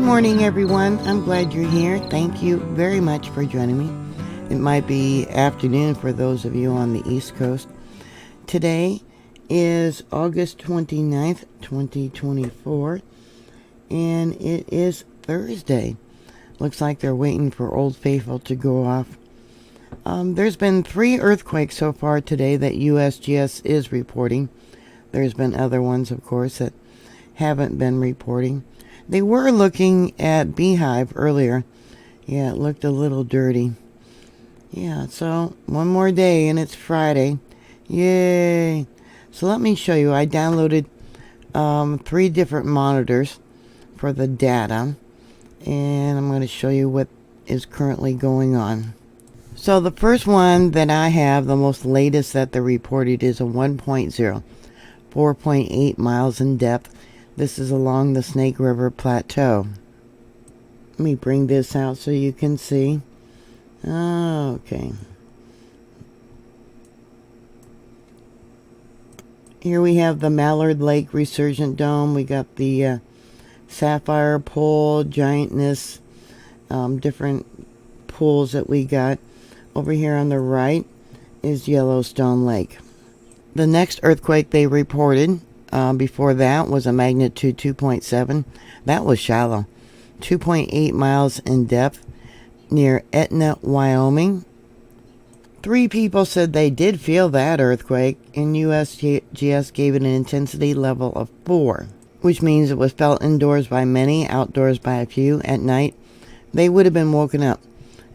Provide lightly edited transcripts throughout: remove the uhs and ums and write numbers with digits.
morning, everyone. I'm glad you're here. Thank you very much for joining me. It might be afternoon for those of you on the East Coast. Today is August 29th, 2024, and it is Thursday. Looks like they're waiting for Old Faithful to go off. There's been 3 earthquakes so far today that USGS is reporting. There's been other ones, of course, that haven't been reporting. They were looking at Beehive earlier. Yeah, it looked a little dirty. Yeah, so one more day and it's Friday. Yay! So let me show you. I downloaded 3 different monitors for the data, and I'm going to show you what is currently going on. So the first one that I have, the most latest that they reported, is a 1.0, 4.8 miles in depth. This is along the Snake River Plateau. Let me bring this out so you can see. Okay. Here we have the Mallard Lake Resurgent Dome. We got the Sapphire Pool, Giantness, different pools that we got. Over here on the right is Yellowstone Lake. The next earthquake they reported before that was a magnitude 2.7. That was shallow. 2.8 miles in depth near Etna, Wyoming. 3 people said they did feel that earthquake, and USGS gave it an intensity level of 4, which means it was felt indoors by many, outdoors by a few. At night, they would have been woken up.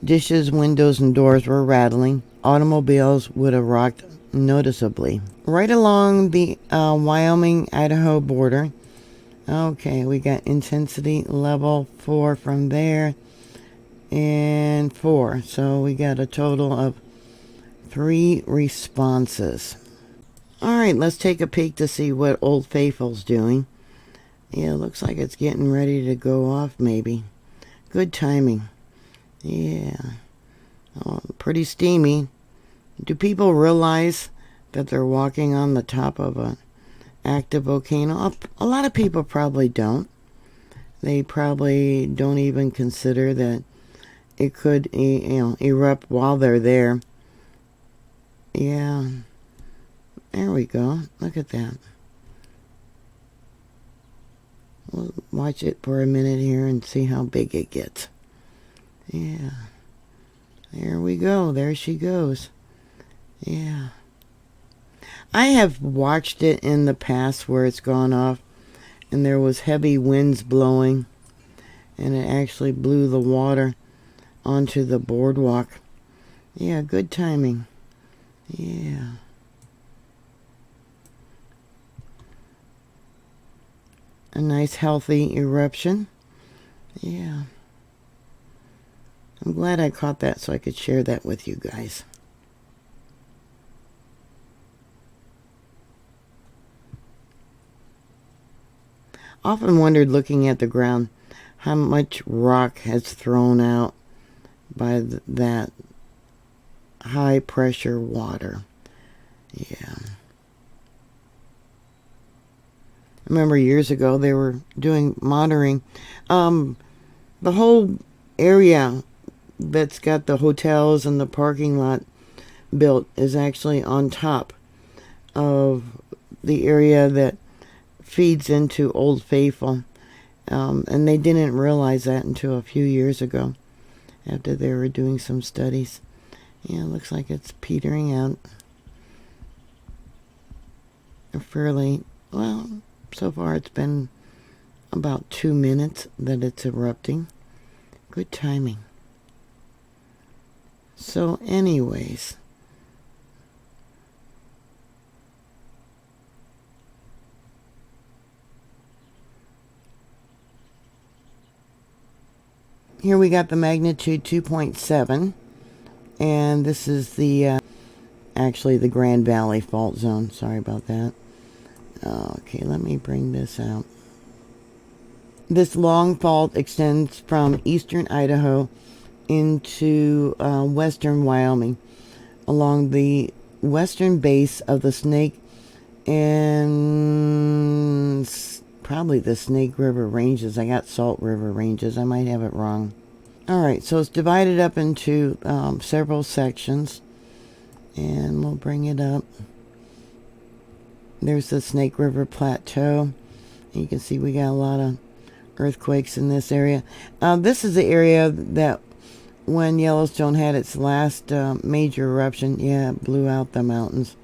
Dishes, windows, and doors were rattling. Automobiles would have rocked noticeably. Right along the Wyoming-Idaho border. Okay, we got intensity level 4 from there and 4. So we got a total of 3 responses. Alright, let's take a peek to see what Old Faithful's doing. Yeah, looks like it's getting ready to go off maybe. Good timing. Yeah. Oh, pretty steamy. Do people realize that they're walking on the top of an active volcano? A lot of people probably don't. They probably don't even consider that it could, erupt while they're there. Yeah. There we go. Look at that. We'll watch it for a minute here and see how big it gets. Yeah. There we go. There she goes. Yeah. I have watched it in the past where it's gone off and there was heavy winds blowing and it actually blew the water onto the boardwalk. Yeah, good timing. Yeah. A nice healthy eruption. Yeah. I'm glad I caught that so I could share that with you guys. Often wondered, looking at the ground, how much rock has thrown out by that high pressure water. Yeah. I remember years ago they were doing monitoring. The whole area that's got the hotels and the parking lot built is actually on top of the area that feeds into Old Faithful, and they didn't realize that until a few years ago after they were doing some studies. Yeah, looks like it's petering out fairly well. So far it's been about 2 minutes that it's erupting. Good timing. So anyways, here we got the magnitude 2.7, and this is the actually the Grand Valley fault zone. Sorry about that. Okay, let me bring this out. This long fault extends from eastern Idaho into western Wyoming along the western base of the Snake and probably the Snake River Ranges. I got Salt River Ranges. I might have it wrong. Alright, so it's divided up into several sections. And we'll bring it up. There's the Snake River Plateau. You can see we got a lot of earthquakes in this area. This is the area that when Yellowstone had its last major eruption, yeah, it blew out the mountains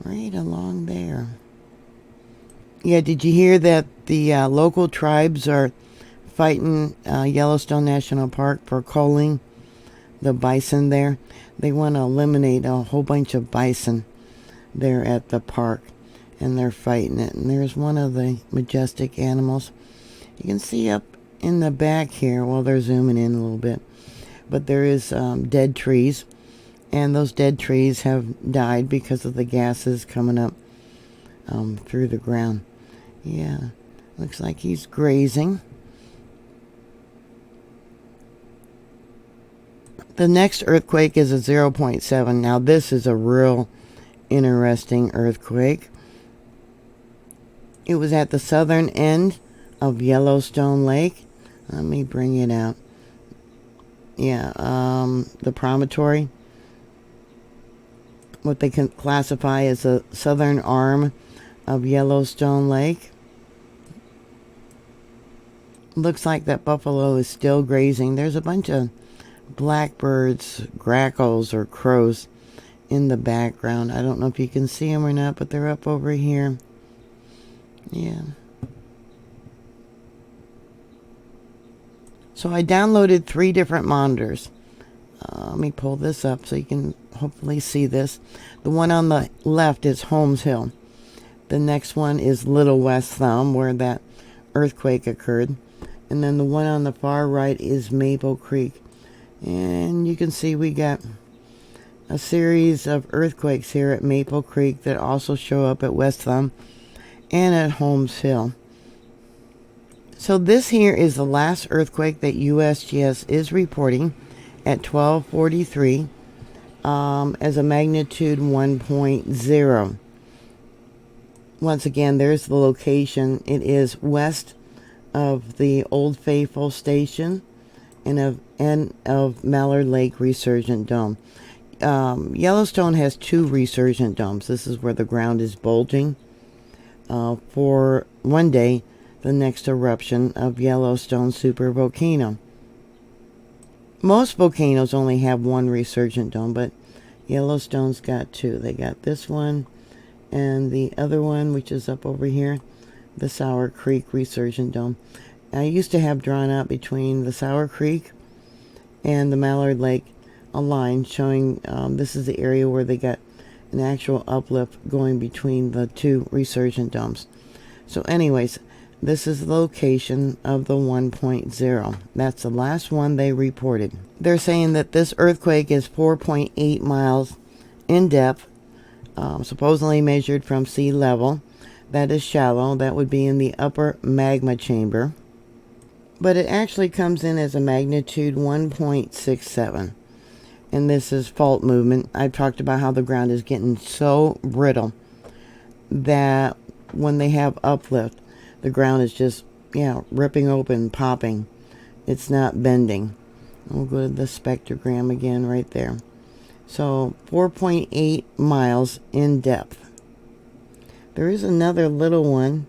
right along there. Yeah, did you hear that the local tribes are fighting Yellowstone National Park for culling the bison there? They want to eliminate a whole bunch of bison there at the park, and they're fighting it. And there's one of the majestic animals. You can see up in the back here, well, they're zooming in a little bit, but there is dead trees, and those dead trees have died because of the gases coming up through the ground. Yeah, looks like he's grazing. The next earthquake is a 0.7. Now this is a real interesting earthquake. It was at the southern end of Yellowstone Lake. Let me bring it out. Yeah, the promontory. What they can classify as the southern arm of Yellowstone Lake. Looks like that buffalo is still grazing. There's a bunch of blackbirds, grackles, or crows in the background. I don't know if you can see them or not, but they're up over here. Yeah. So I downloaded 3 different monitors. Let me pull this up so you can hopefully see this. The one on the left is Holmes Hill. The next one is Little West Thumb, where that earthquake occurred. And then the one on the far right is Maple Creek. And you can see we got a series of earthquakes here at Maple Creek that also show up at West Thumb and at Holmes Hill. So this here is the last earthquake that USGS is reporting at 12:43 as a magnitude 1.0. Once again, there's the location. It is west of the Old Faithful Station and of Mallard Lake Resurgent Dome. Yellowstone has 2 resurgent domes. This is where the ground is bulging for one day the next eruption of Yellowstone supervolcano. Most volcanoes only have 1 resurgent dome, but Yellowstone's got 2. They got this one and the other one, which is up over here, the Sour Creek Resurgent Dome. I used to have drawn out between the Sour Creek and the Mallard Lake a line showing this is the area where they got an actual uplift going between the 2 resurgent domes. So anyways, this is the location of the 1.0. That's the last one they reported. They're saying that this earthquake is 4.8 miles in depth, supposedly measured from sea level. That is shallow. That would be in the upper magma chamber. But it actually comes in as a magnitude 1.67. And this is fault movement. I've talked about how the ground is getting so brittle that when they have uplift, the ground is just, ripping open, popping. It's not bending. We'll go to the spectrogram again right there. So 4.8 miles in depth. There is another little one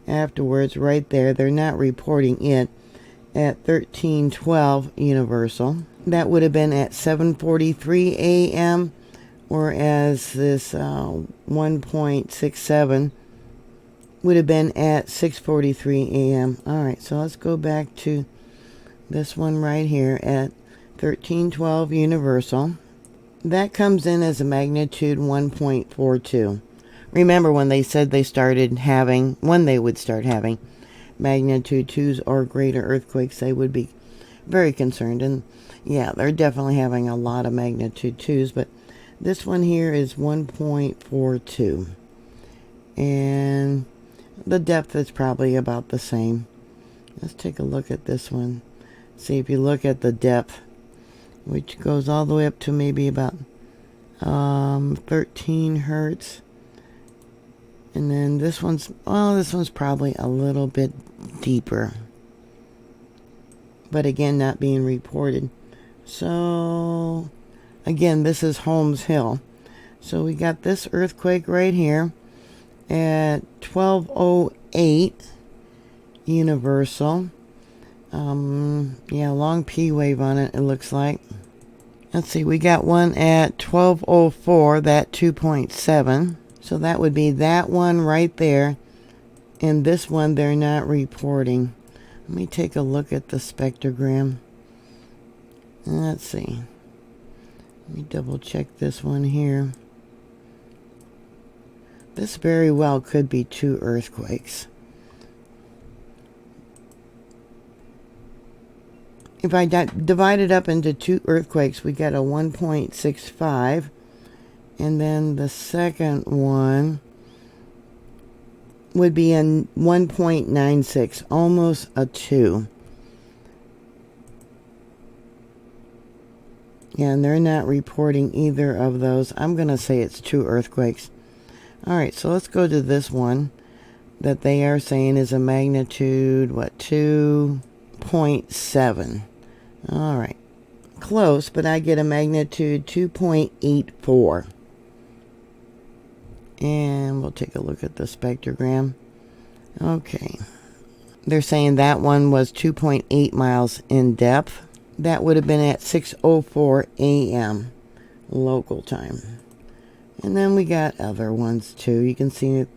afterwards right there. They're not reporting it at 1312 Universal. That would have been at 7:43 a.m. whereas this 1.67 would have been at 6:43 a.m. Alright, so let's go back to this one right here at 1312 Universal. That comes in as a magnitude 1.42. Remember when they said they started having, when they would start having magnitude 2s or greater earthquakes, they would be very concerned. And yeah, they're definitely having a lot of magnitude 2s, but this one here is 1.42. And the depth is probably about the same. Let's take a look at this one. See, if you look at the depth, which goes all the way up to maybe about 13 hertz. And then this one's, well, this one's probably a little bit deeper. But again, not being reported. So, again, this is Holmes Hill. So we got this earthquake right here at 12:08 universal. Yeah, long P wave on it, it looks like. Let's see, we got one at 12:04, that 2.7. So that would be that one right there. And this one they're not reporting. Let me take a look at the spectrogram. Let's see. Let me double check this one here. This very well could be 2 earthquakes. If I divide it up into 2 earthquakes, we got a 1.65. And then the second one would be a 1.96, almost a 2. Yeah, and they're not reporting either of those. I'm going to say it's 2 earthquakes. All right, so let's go to this one that they are saying is a magnitude, what, 2.7. All right, close, but I get a magnitude 2.84. And we'll take a look at the spectrogram. Okay. They're saying that one was 2.8 miles in depth. That would have been at 6:04 a.m. local time. And then we got other ones too. You can see it.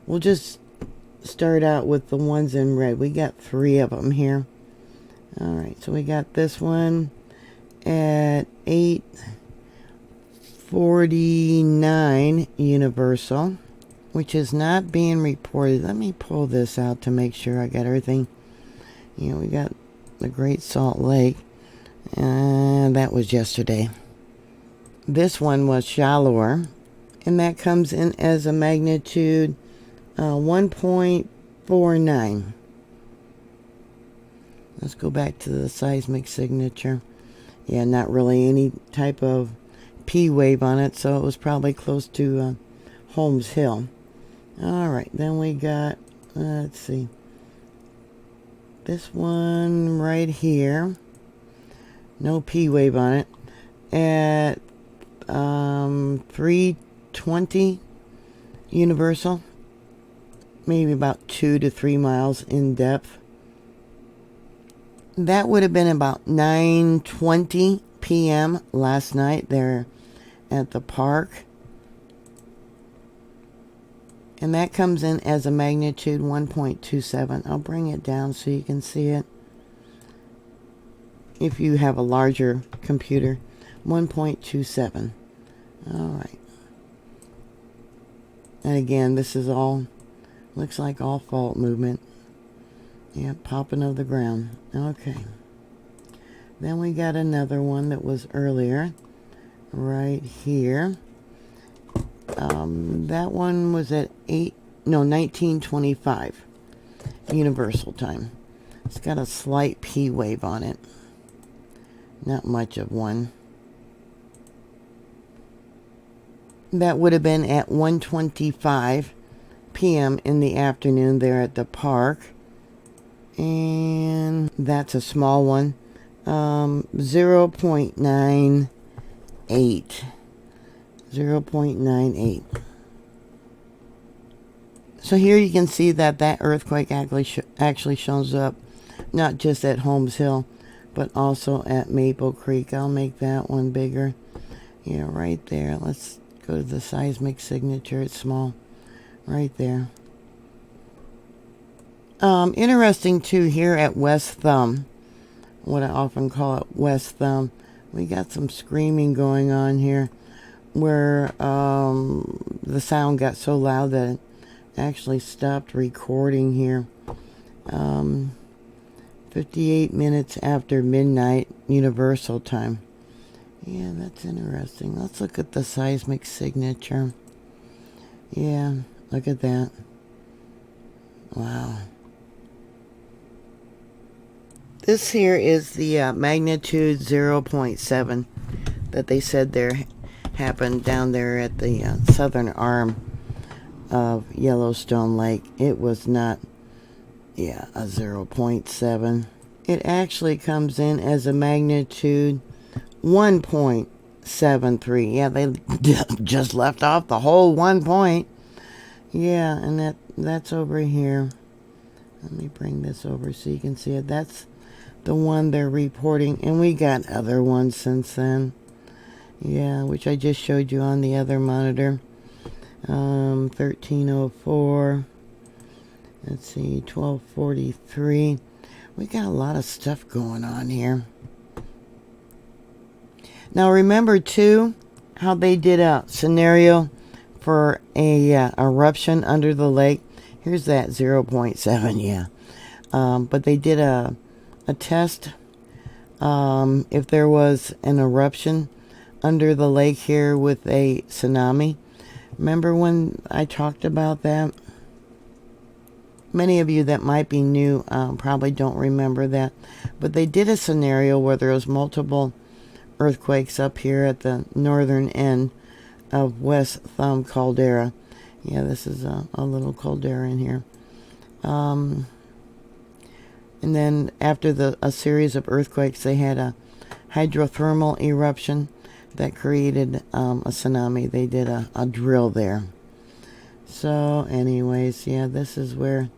We'll just start out with the ones in red. We got 3 of them here. All right, so we got this one at 8:49 universal, which is not being reported. Let me pull this out to make sure I got everything. You know, we got the Great Salt Lake, and that was yesterday. This one was shallower, and that comes in as a magnitude 1.49. Let's go back to the seismic signature. Yeah, not really any type of P wave on it, so it was probably close to Holmes Hill. All right, then we got, let's see, this one right here. No P wave on it. At 3:20 universal, maybe about 2 to 3 miles in depth. That would have been about 9:20 p.m. last night there at the park. And that comes in as a magnitude 1.27. I'll bring it down so you can see it. If you have a larger computer, 1.27. All right. And again, this is all, looks like all fault movement. Yeah, popping of the ground. Okay. Then we got another one that was earlier, right here. That one was at 1925 universal time. It's got a slight P wave on it. Not much of one. That would have been at 1:25 p.m. in the afternoon there at the park. And that's a small one. 0.98. 0.98. So here you can see that earthquake actually shows up not just at Holmes Hill, but also at Maple Creek. I'll make that one bigger. Yeah, right there. Let's go to the seismic signature. It's small. Right there. Interesting too, here at West Thumb, what I often call it West Thumb, we got some screaming going on here where the sound got so loud that it actually stopped recording here. 58 minutes after midnight universal time. Yeah, that's interesting. Let's look at the seismic signature. Yeah, look at that. Wow. This here is the magnitude 0.7 that they said there happened down there at the southern arm of Yellowstone Lake. It was not, yeah, a 0.7. It actually comes in as a magnitude 1.73. Yeah, they just left off the whole 1 point. Yeah, and that's over here. Let me bring this over so you can see it. That's the one they're reporting, and we got other ones since then. Yeah, which I just showed you on the other monitor. 1304. Let's see, 1243. We got a lot of stuff going on here. Now remember too how they did a scenario for a eruption under the lake. Here's that 0.7, yeah. But they did a test if there was an eruption under the lake here with a tsunami. Remember when I talked about that? Many of you that might be new probably don't remember that. But they did a scenario where there was multiple earthquakes up here at the northern end of West Thumb Caldera. Yeah, this is a little caldera in here. And then after a series of earthquakes, they had a hydrothermal eruption that created a tsunami. They did a drill there. So anyways, yeah, this is where,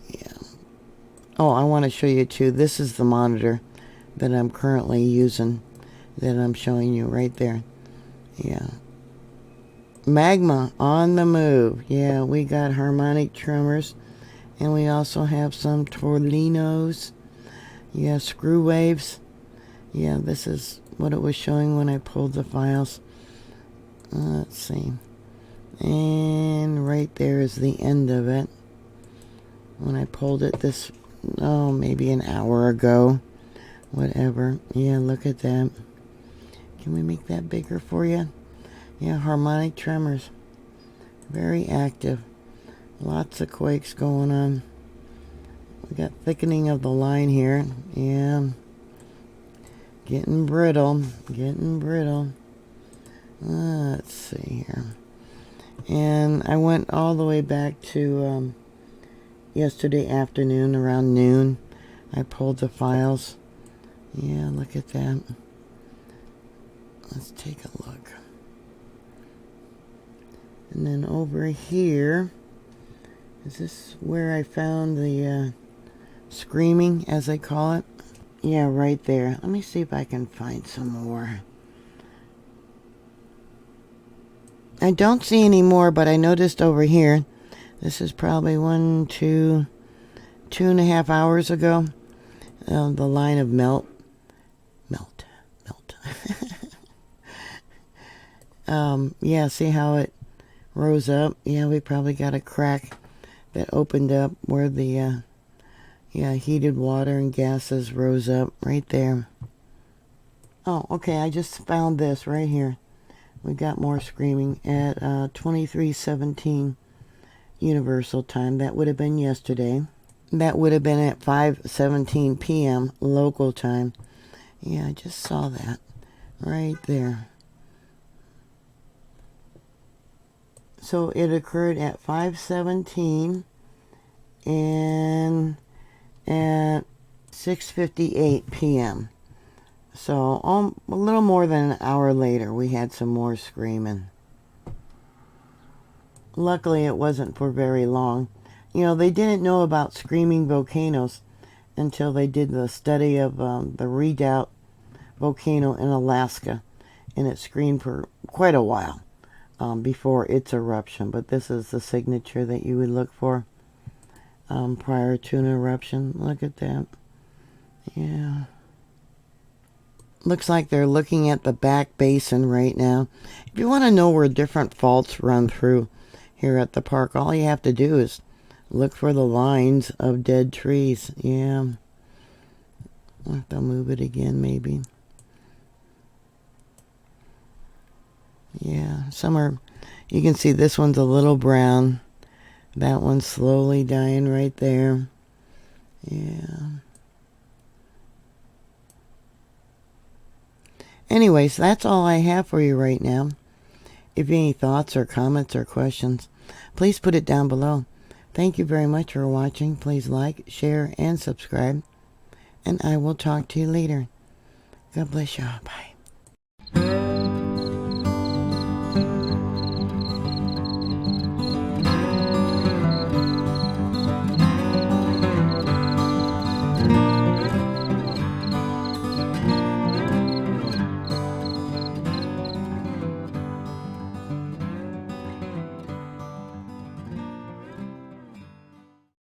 yeah. Oh, I want to show you too. This is the monitor that I'm currently using, that I'm showing you right there. Yeah. Magma on the move. Yeah, we got harmonic tremors. And we also have some tornadoes. Yeah, screw waves. Yeah, this is what it was showing when I pulled the files. Let's see. And right there is the end of it. When I pulled it maybe an hour ago. Whatever. Yeah, look at that. Can we make that bigger for you? Yeah, harmonic tremors. Very active. Lots of quakes going on. We got thickening of the line here. Yeah. Getting brittle. Getting brittle. Let's see here. And I went all the way back to yesterday afternoon around noon. I pulled the files. Yeah, look at that. Let's take a look. And then over here, is this where I found the screaming, as I call it? Yeah, right there. Let me see if I can find some more. I don't see any more, but I noticed over here, this is probably 2.5 hours ago, the line of melt. Yeah, see how it rose up? Yeah, we probably got a crack that opened up where the heated water and gases rose up right there. Oh, okay, I just found this right here. We got more screaming at 23:17 Universal Time. That would have been yesterday. That would have been at 5:17 p.m. local time. Yeah, I just saw that right there. So it occurred at 5:17 and at 6:58 p.m. So a little more than an hour later, we had some more screaming. Luckily, it wasn't for very long. You know, they didn't know about screaming volcanoes until they did the study of the Redoubt volcano in Alaska. And it screamed for quite a while before its eruption. But this is the signature that you would look for prior to an eruption. Look at that. Yeah. Looks like they're looking at the back basin right now. If you want to know where different faults run through here at the park, all you have to do is look for the lines of dead trees. Yeah. I'll have to move it again, maybe. Yeah, some are, you can see this one's a little brown. That one's slowly dying right there. Yeah. Anyways, that's all I have for you right now. If you have any thoughts or comments or questions, please put it down below. Thank you very much for watching. Please like, share, and subscribe. And I will talk to you later. God bless y'all. Bye.